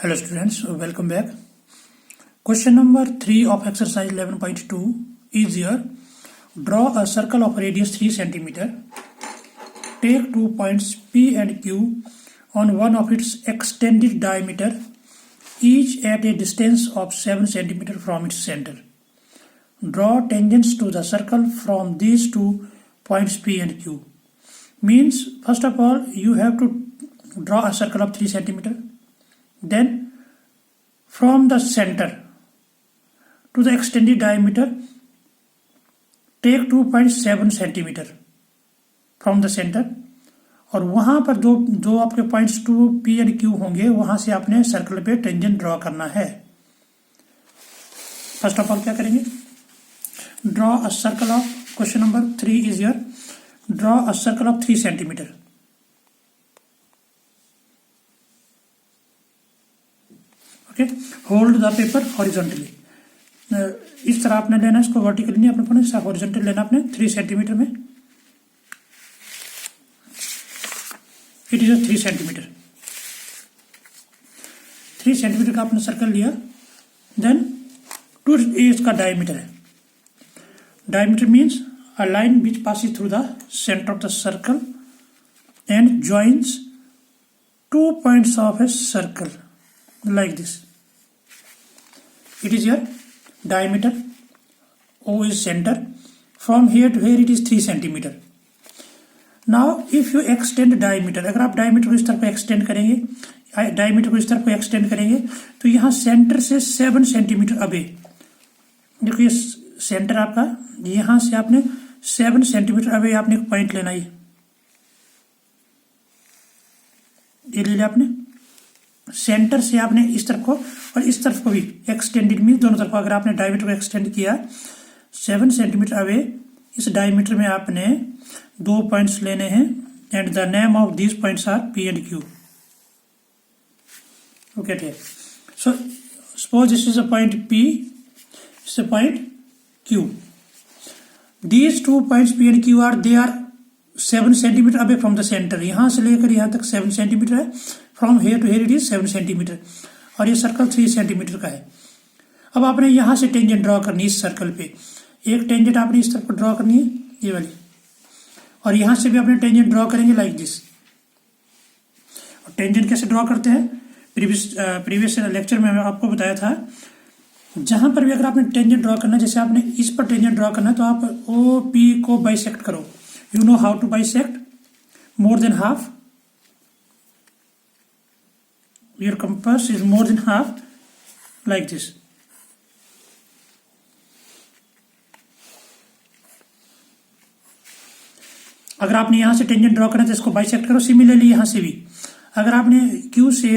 Hello students, welcome back. Question number 3 of exercise 11.2 is here. Draw a circle of radius 3 cm. Take 2 points P and Q on one of its extended diameter, each at a distance of 7 cm from its center. Draw tangents to the circle from these 2 points P and Q. Means, first of all, you have to draw a circle of 3 cm. Then from the center to the extended diameter, take 2.7 cm from the center और वहां पर जो आपके points 2 P and Q होंगे वहां से आपने circle पे टेंजेंट ड्रॉ करना है. फर्स्ट ऑफ ऑल क्या करेंगे? Draw a circle of, question number 3 is here, draw a circle of 3 cm. Hold the paper horizontally. इस तरह आपने लेना, इसको वर्टिकली नहीं आपने पढ़ना, हॉरिजॉन्टली लेना आपने 3 सेंटीमीटर में. It is 3 centimetre. 3 सेंटीमीटर का आपने सर्कल लिया. देन 2 इसका डायमीटर है. Diameter means a line which passes through the centre of the circle and joins 2 points of a circle like this. It is your diameter. O is center. From here to here it is 3 cm. Now if you extend diameter, अगर आप diameter को इस तरफ extend करेंगे, diameter को इस तरफ extend करेंगे तो यहाँ सेंटर से 7 सेंटीमीटर अबे, देखो ये सेंटर आपका, यहाँ से आपने 7 सेंटीमीटर अबे आपने एक पॉइंट लेना है. ये ले लिया आपने. सेंटर से आपने इस तरफ को और इस तरफ को भी एक्सटेंडेड मीन दोनों तरफ अगर आपने डायमीटर को एक्सटेंड किया 7 सेंटीमीटर अवे, इस डायमीटर में आपने 2 पॉइंट्स लेने हैं and the name of these points are P and Q. Okay ठीक. So suppose this is a point P, this is a point Q. These 2 points P and Q are 7 centimetre away from the centre. यहां से लेकर यहां तक 7 centimetre है. From here to here it is 7 centimetre और ये circle 3 centimetre का है. अब आपने यहां से टेंजेंट ड्रॉ करनी है इस सर्कल पे. एक टेंजेंट आपने इस तरफ ड्रॉ करनी है, ये वाली, और यहां से भी आपने टेंजेंट ड्रॉ करेंगे लाइक दिस. और टेंजेंट कैसे ड्रॉ करते हैं, प्रीवियस लेक्चर में मैंने आपको बताया था. जहां पर भी अगर आपने टेंजेंट ड्रॉ करना है, जैसे आपने इस पर टेंजेंट ड्रॉ करना है तो आप OP को बाइसेक्ट करो. You know how to bisect? More than half. Your compass is more than half, like this. अगर आपने यहां से टेंजेंट ड्रॉ करना है तो इसको बाइसेक्ट करो. सिमिलरली यहां से भी अगर आपने Q से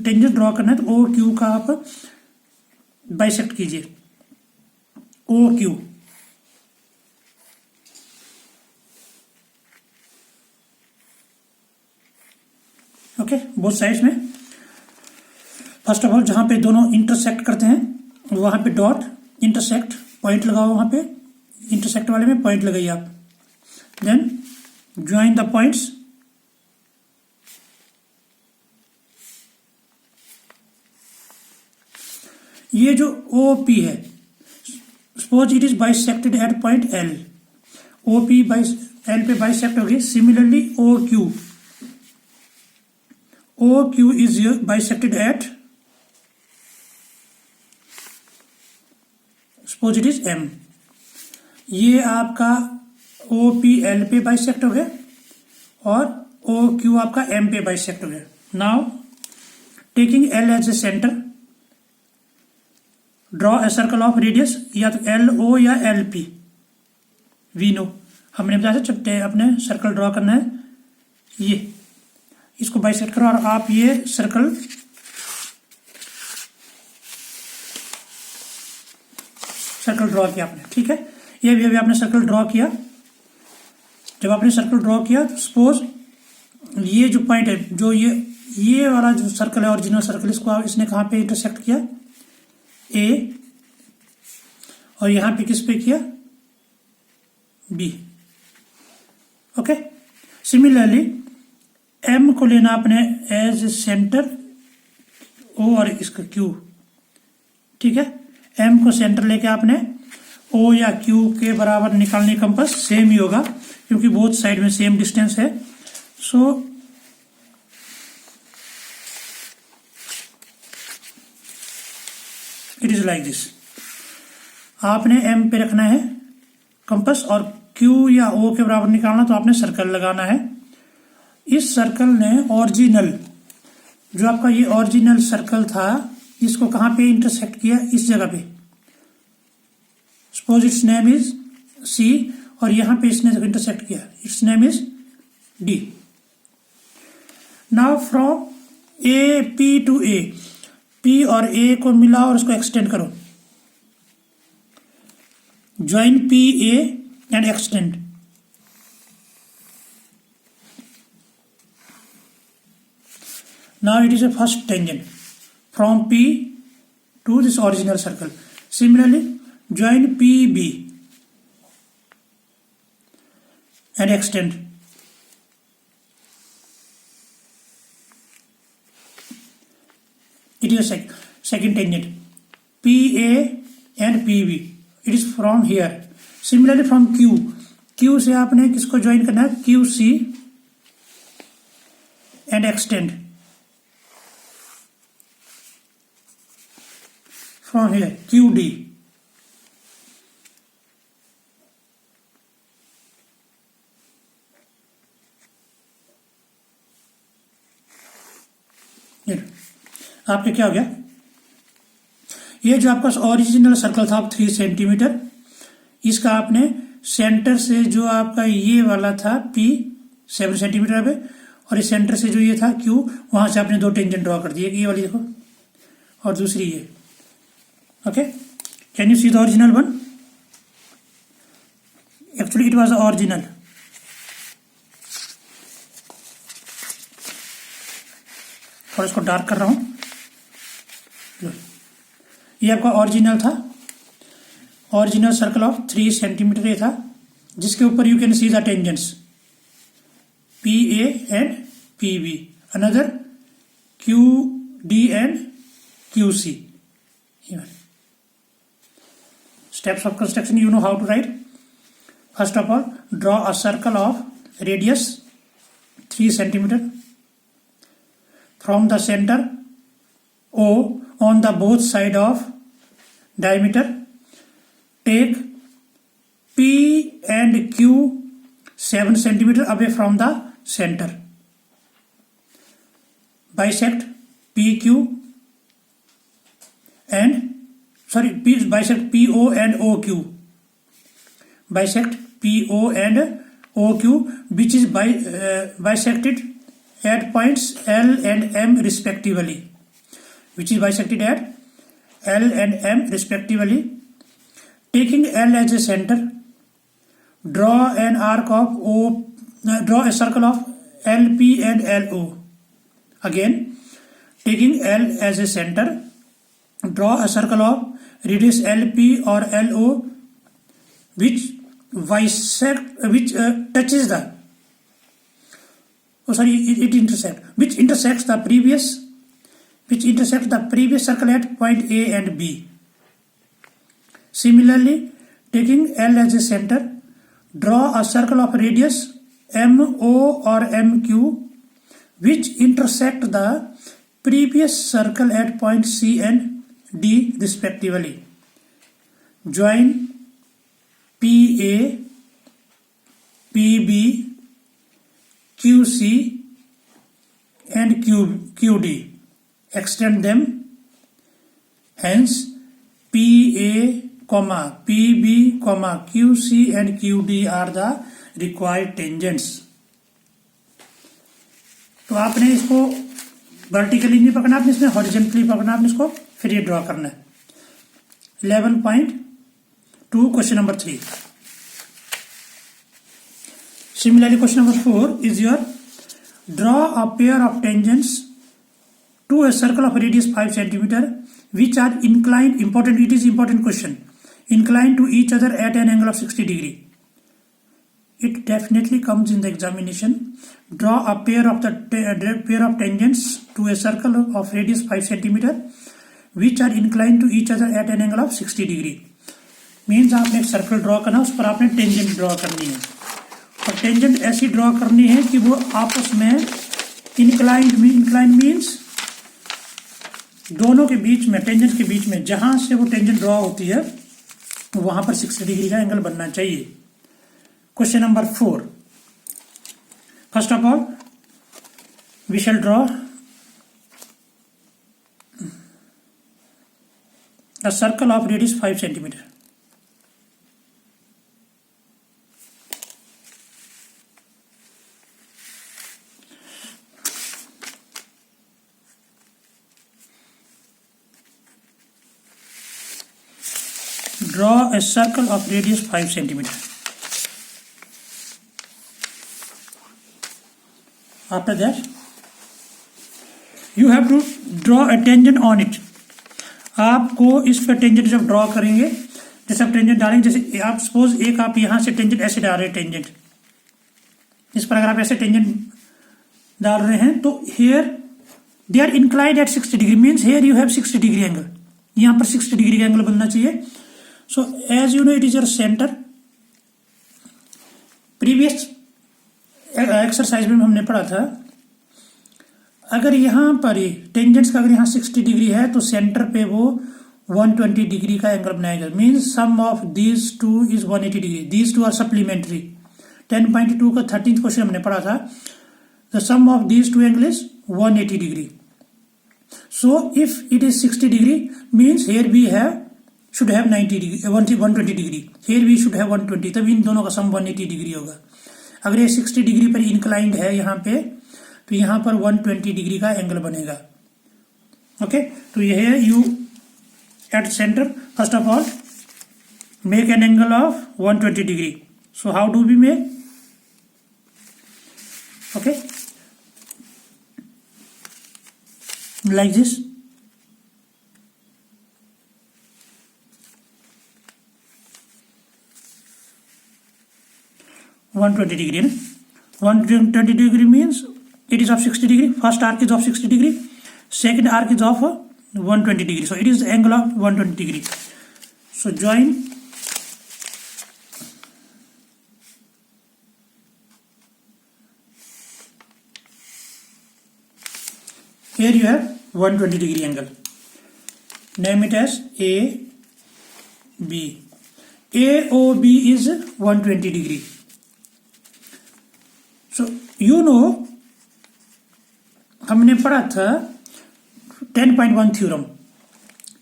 टेंजेंट ड्रॉ करना है तो OQ का आप बाइसेक्ट कीजिए. OQ. ओके, बोथ साइड्स में. फर्स्ट ऑफ ऑल जहां पे दोनों इंटरसेक्ट करते हैं वहां पे डॉट, इंटरसेक्ट पॉइंट लगाओ. वहां पे इंटरसेक्ट वाले में पॉइंट लगाइए आप. Then join the points. ये जो OP है, suppose it is bisected at point L. OP L पे बाइसेक्ट होगी. Similarly OQ is bisected at, suppose it is M. ये आपका OP L पे बाइसेक्ट हो गया और OQ आपका M पे बाइसेक्ट हो गया. Now taking L as a centre, draw a circle of radius, या तो LO या LP. वी नो, हमने बताया जब अपने सर्कल ड्रॉ करना है, ये इसको बाइसेक्ट करो और आप ये सर्कल ड्रॉ किया आपने. ठीक है, ये भी अभी आपने सर्कल ड्रॉ किया. जब आपने सर्कल ड्रॉ किया तो सपोज ये जो पॉइंट है, जो ये वाला जो सर्कल है, ओरिजिनल सर्कल, इसको इसने कहां पे इंटरसेक्ट किया? A. और यहां पे किस पे किया? B. ओके. सिमिलरली एम को लेना अपने एज सेंटर, ओ और इसका क्यू, ठीक है। एम को सेंटर लेके आपने ओ या क्यू के बराबर निकालने कंपास सेम ही होगा क्योंकि बोथ साइड में सेम डिस्टेंस है। So it is like this. आपने एम पे रखना है कंपास और क्यू या ओ के बराबर निकालना तो आपने सर्कल लगाना है। इस सर्कल ने ओरिजिनल जो आपका ये ओरिजिनल सर्कल था इसको कहाँ पे इंटरसेक्ट किया, इस जगह पे। Suppose its name is C और यहां पे इसने इंटरसेक्ट किया, its name is D. Now from A P to A, P और ए को मिलाओ और उसको एक्सटेंड करो। Join P A and extend. Now it is a first tangent from P to this original circle. Similarly, join PB and extend. It is a second tangent PA and PB. It is from here. Similarly from Q, Q से आपने किसको join करना है, QC and extend. From here QD, आपके क्या हो गया, ये जो आपका ओरिजिनल सर्कल था 3 सेंटीमीटर, इसका आपने सेंटर से जो आपका ये वाला था P 7 सेंटीमीटर पे और इस सेंटर से जो ये था Q, वहां से आपने 2 टेंजेंट ड्रॉ कर दिए, ये वाली देखो और दूसरी ये। Okay, can you see the original one? Actually it was the original. और इसको डार्क कर रहा हूं। ये आपका ओरिजिनल था, ओरिजिनल सर्कल ऑफ 3 सेंटीमीटर ये था जिसके ऊपर you can see the tangents P A and P B, another Q D and Q C. Steps of construction you know how to write. First of all, draw a circle of radius 3 centimeter from the center O on the both side of diameter. Take P and Q 7 centimeter away from the center. Bisect PQ and bisect PO and OQ. Bisect PO and OQ, which is bisected at points L and M respectively. Which is bisected at L and M respectively. Taking L as a center, draw an arc of O. Draw a circle of LP and LO. Again, taking L as a center, draw a circle of radius LP or LO which touches the which intersects the previous circle at point A and B. Similarly, taking L as a center, draw a circle of radius MO or MQ which intersect the previous circle at point C and D respectively. Join PA, PB, QC and QD. Extend them. Hence, PA, PB, QC and QD are the required tangents. तो आपने इसको vertically नहीं पकड़ना, आपने इसमें horizontally पकड़ना, आपने इसको फिर ये ड्रॉ करना है। 11.2 question number 3। Similarly question number 4 is your draw a pair of tangents to a circle of radius 5 centimetre which are inclined, it is important question, inclined to each other at an angle of 60 degree. it definitely comes in the examination. Draw a pair of tangents to a circle of radius 5 centimeter which are inclined to each other at an angle of 60 degree. Means आपने एक circle draw करना, उस पर आपने tangent draw करनी है, और tangent ऐसी ड्रॉ करनी है कि वो आपस में इंक्लाइंड मीन्स दोनों के बीच में, टेंजेंट के बीच में जहां से वो टेंजेंट ड्रॉ होती है वहां पर 60 डिग्री का एंगल बनना चाहिए. Question number 4. First of all we shall draw a circle of radius 5 centimeter. Draw a circle of radius 5 centimeter. After that, you have to draw a tangent on it. आपको इस पर tangent जब draw करेंगे, जैसे आप tangent डालेंगे, जैसे आप सपोज एक आप यहां से टेंजेंट ऐसे डाल रहे हैं, टेंजेंट इस पर अगर आप ऐसे टेंजेंट डाल रहे हैं तो here they are inclined at 60 degree, means here you have 60 degree angle, यहां पर 60 डिग्री का एंगल बनना चाहिए. So as you know it is your centre. Previous exercise में हमने पढ़ा था, अगर यहां पर टेंजेंट्स का अगर यहां 60 डिग्री है तो सेंटर पे वो 120 डिग्री का एंगल बनाएगा. Means sum of these two is 180 degree. These two are supplementary. 10.2 का 13th क्वेश्चन हमने पढ़ा था. The sum of these two angle is 180 degree. So if it is 60 degree means here we have should have 90 degree 120 degree. Here we should have 120. तब इन दोनों का सम 180 degree होगा. अगर ये 60 डिग्री पर इंक्लाइंड है यहाँ पे, तो यहां पर 120 डिग्री का एंगल बनेगा. ओके, तो यह you at centre first of all make an angle of 120 degree. So how do we make? Okay, like this. degree. 120 degree means it is of 60 degree. First arc is of 60 degree. Second arc is of 120 degree. So it is the angle of 120 degree. So join. Here you have 120 degree angle. Name it as AB. AOB is 120 degree. So you know हमने पढ़ा था 10.1 theorem,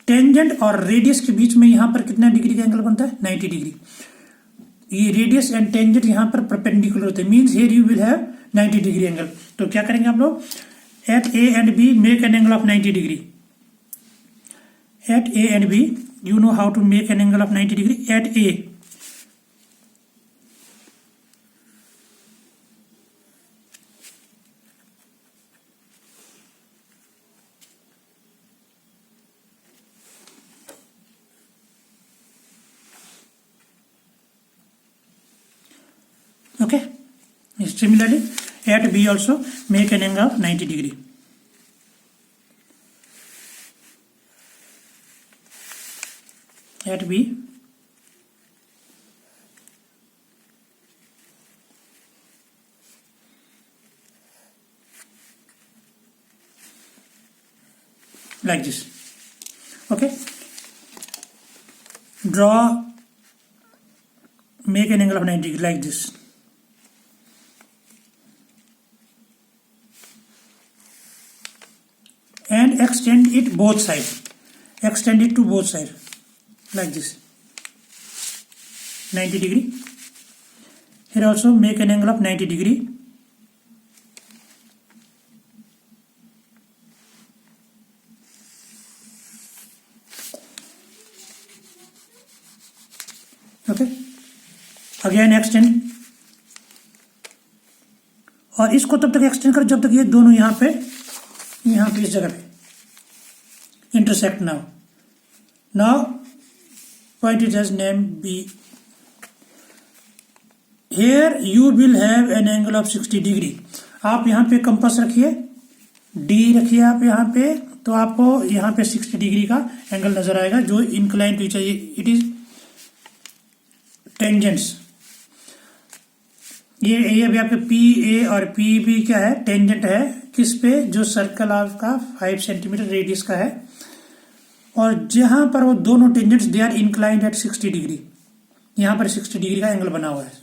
tangent और radius के बीच में यहां पर कितना degree का एंगल बनता है? 90 डिग्री. ये रेडियस एंड टेंजेंट यहां पर परपेंडिकुलर होते हैं, means here you will have 90 degree angle. तो क्या करेंगे आप लोग? At A and B make an angle of 90 degree. At A and B you know how to make an angle of 90 degree at A. Okay, similarly at B also make an angle of 90 degree. At B like this. Okay, draw, make an angle of 90 degree like this. And extend it both sides. Extend it to both sides like this. 90 degree. Here also make an angle of 90 degree. Okay. Again extend. और इसको तब तक extend कर जब तक ये दोनों यहाँ पे इस जगह पे इंटरसेक्ट ना हो. Now point it as name B. Here you will have an angle of 60 degree. आप यहाँ पे कंपास रखिए, डी रखिए आप यहाँ पे, तो आपको यहाँ पे 60 डिग्री का एंगल नजर आएगा जो इंक्लाइन टू चाहिए। It is tangents. ये अभी आपके पी ए और पी बी क्या है, टेंजेंट है किस पे, जो सर्कल आपका 5 सेंटीमीटर रेडियस का है, और जहां पर वो दोनों tangents they are inclined at 60 degree. यहां पर 60 डिग्री का एंगल बना हुआ है।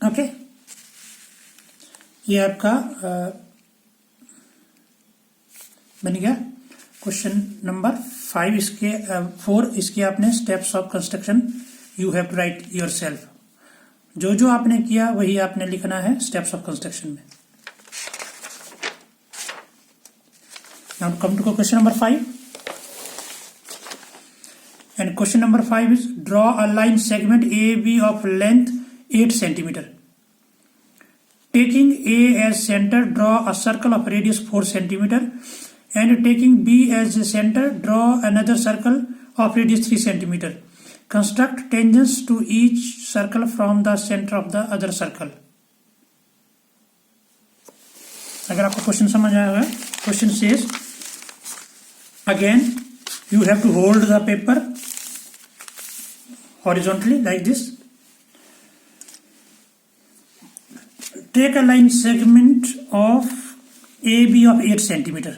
ओके, ये आपका बन गया क्वेश्चन नंबर 5। इसके 4 इसके आपने steps of construction you have to write yourself. जो जो आपने किया वही आपने लिखना है स्टेप्स ऑफ कंस्ट्रक्शन में। Now to come to question number 5. And question number 5 is draw a line segment AB of length 8 centimeter. Taking A as center, draw a circle of radius 4 centimeter. And taking B as the center, draw another circle of radius 3 centimeter. Construct tangents to each circle from the center of the other circle. अगर आपको question समझ आया होगा, question says again you have to hold the paper horizontally like this. Take a line segment of AB of 8 centimeter.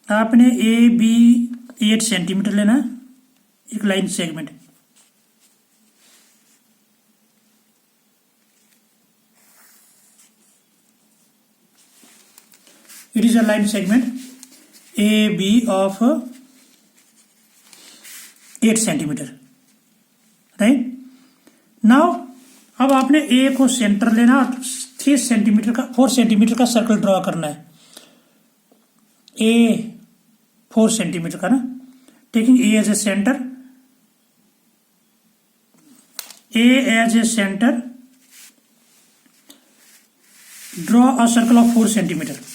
आपने AB 8 centimetre लेना है, एक line segment. It is a line segment AB of 8 centimetre, right. Now अब आपने A को centre लेना और 4 centimetre का सर्कल ड्रॉ करना है। A 4 सेंटीमीटर का ना, taking A as a centre, A as a centre, draw a circle of 4 centimetre.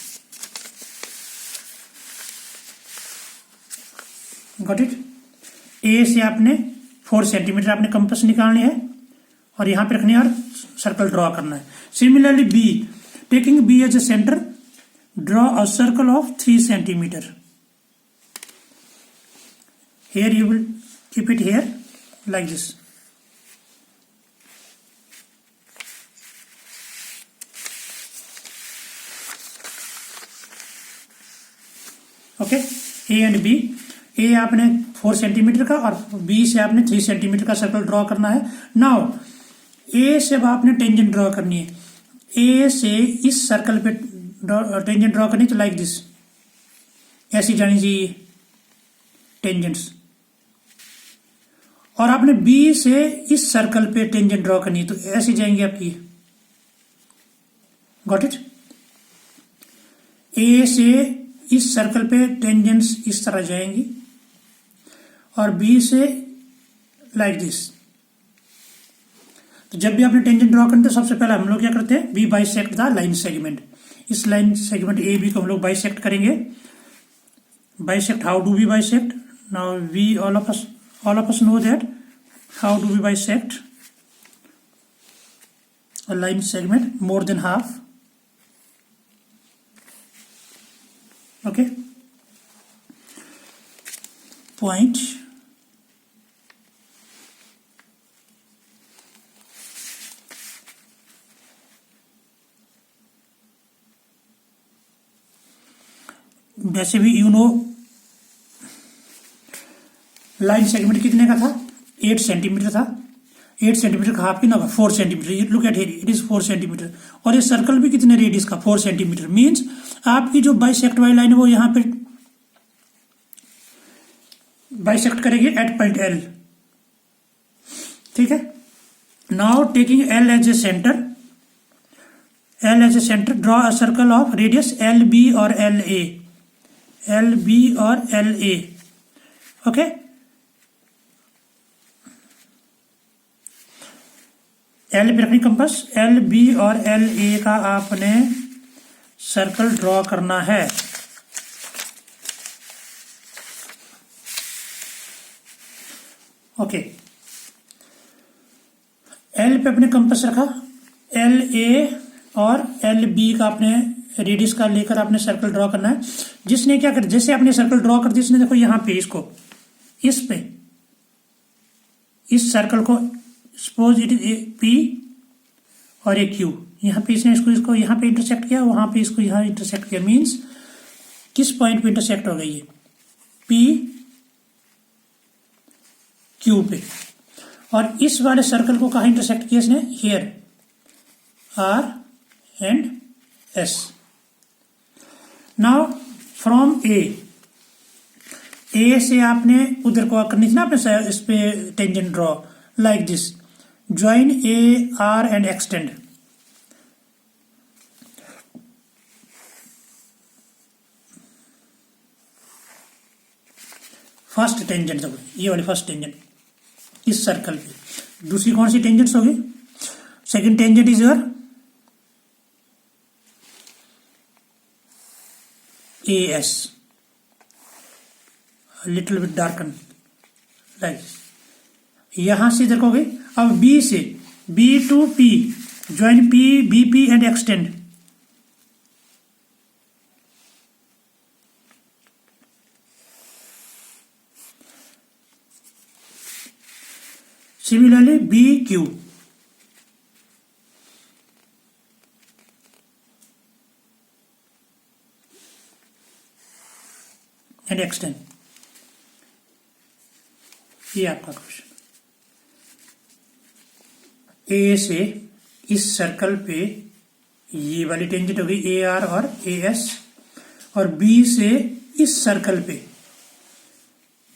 Got it. A से आपने 4 सेंटीमीटर आपने कंपास निकालनी है और यहां पे रखनी है और सर्कल ड्रॉ करना है। Similarly B, taking B as a centre, draw a circle of 3 centimetre. Here you will keep it here like this. Okay, A and B. A आपने 4 सेंटीमीटर का और बी से आपने 3 सेंटीमीटर का सर्कल ड्रॉ करना है। नाउ ए से अब आपने टेंजेंट ड्रॉ करनी है। ए से इस सर्कल पे टेंजेंट ड्रॉ करनी, तो लाइक दिस, ऐसी जानी चाहिए टेंजेंट्स। और आपने बी से इस सर्कल पे टेंजेंट ड्रॉ करनी है, तो ऐसी जाएंगी आपकी। Got it. ए से इस सर्कल पे टेंजेंट्स इस तरह जाएंगी और बी से लाइक दिस। तो जब भी आपने टेंजेंट ड्रॉ करते हैं, सबसे पहले हम लोग क्या करते हैं, B bisect the line segment. इस लाइन सेगमेंट ए बी को हम लोग बाइसेक्ट करेंगे। Bisect, how do we bisect? Now we all of us know that how do we bisect a line segment more than half. Okay, point, वैसे भी you know line segment कितने का था, 8 centimetre था। 8 सेंटीमीटर का half कितना होगा, 4 centimetre. Look at here, it is 4 centimetre. और ये सर्कल भी कितने रेडियस का, 4 सेंटीमीटर। मीन्स आपकी जो बाइसेक्ट वाली लाइन है वो यहां पे बाइसेक्ट करेगी एट पॉइंट एल। ठीक है। Now taking L as a centre, draw a circle of radius L B और एल ए, ओके। एल पे रखनी कंपास, एल बी और एल ए का आपने सर्कल ड्रॉ करना है। ओके, एल पे अपने कंपास रखा, एल ए और एल बी का आपने रेडियस का लेकर आपने सर्कल ड्रॉ करना है। जिसने क्या कर, जैसे आपने सर्कल ड्रॉ कर दिया, इसने देखो यहाँ पे इसको, इस पे, इस सर्कल को suppose it is a P और ए क्यू, यहाँ पे इसने इसको यहाँ पे इंटरसेक्ट किया, वहां पे इसको यहाँ इंटरसेक्ट किया, मीन्स किस पॉइंट पे इंटरसेक्ट हो गई है, पी क्यू पे। और इस वाले सर्कल को कहाँ इंटरसेक्ट किया इसने, here, R and S. Now from A से आपने उधर को करनी थी ना आपने, इस पे tangent draw like this, join A R and extend. First tangent, ये वाली फर्स्ट टेंजेंट इस सर्कल पे। दूसरी कौन सी टेंजेंट्स होगी, second tangent is your A S, little bit darken like, यहां से इधर को गई। अब बी से, B to P, join P B P and extend. Similarly B Q, and extend. ये आपका क्वेश्चन। ए से इस सर्कल पे ये वाली टेंजेंट हो गई ए आर और ए एस, और बी से इस सर्कल पे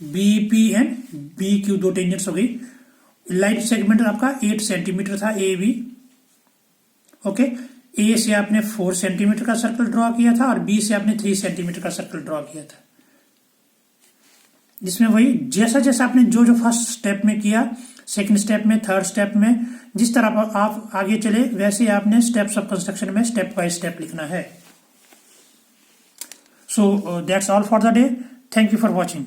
B P and B Q, दो टेंजेंट्स हो गई। लाइन सेगमेंट आपका 8 सेंटीमीटर था ए बी, ओके। ए से आपने 4 सेंटीमीटर का सर्कल ड्रॉ किया था और बी से आपने 3 सेंटीमीटर का सर्कल ड्रॉ किया था। जिसमें वही जैसा जैसा आपने जो जो फर्स्ट स्टेप में किया, सेकंड स्टेप में, थर्ड स्टेप में, जिस तरह आप आगे चले वैसे आपने स्टेप्स ऑफ कंस्ट्रक्शन में स्टेप बाय स्टेप लिखना है। So that's all for the day. Thank you for watching.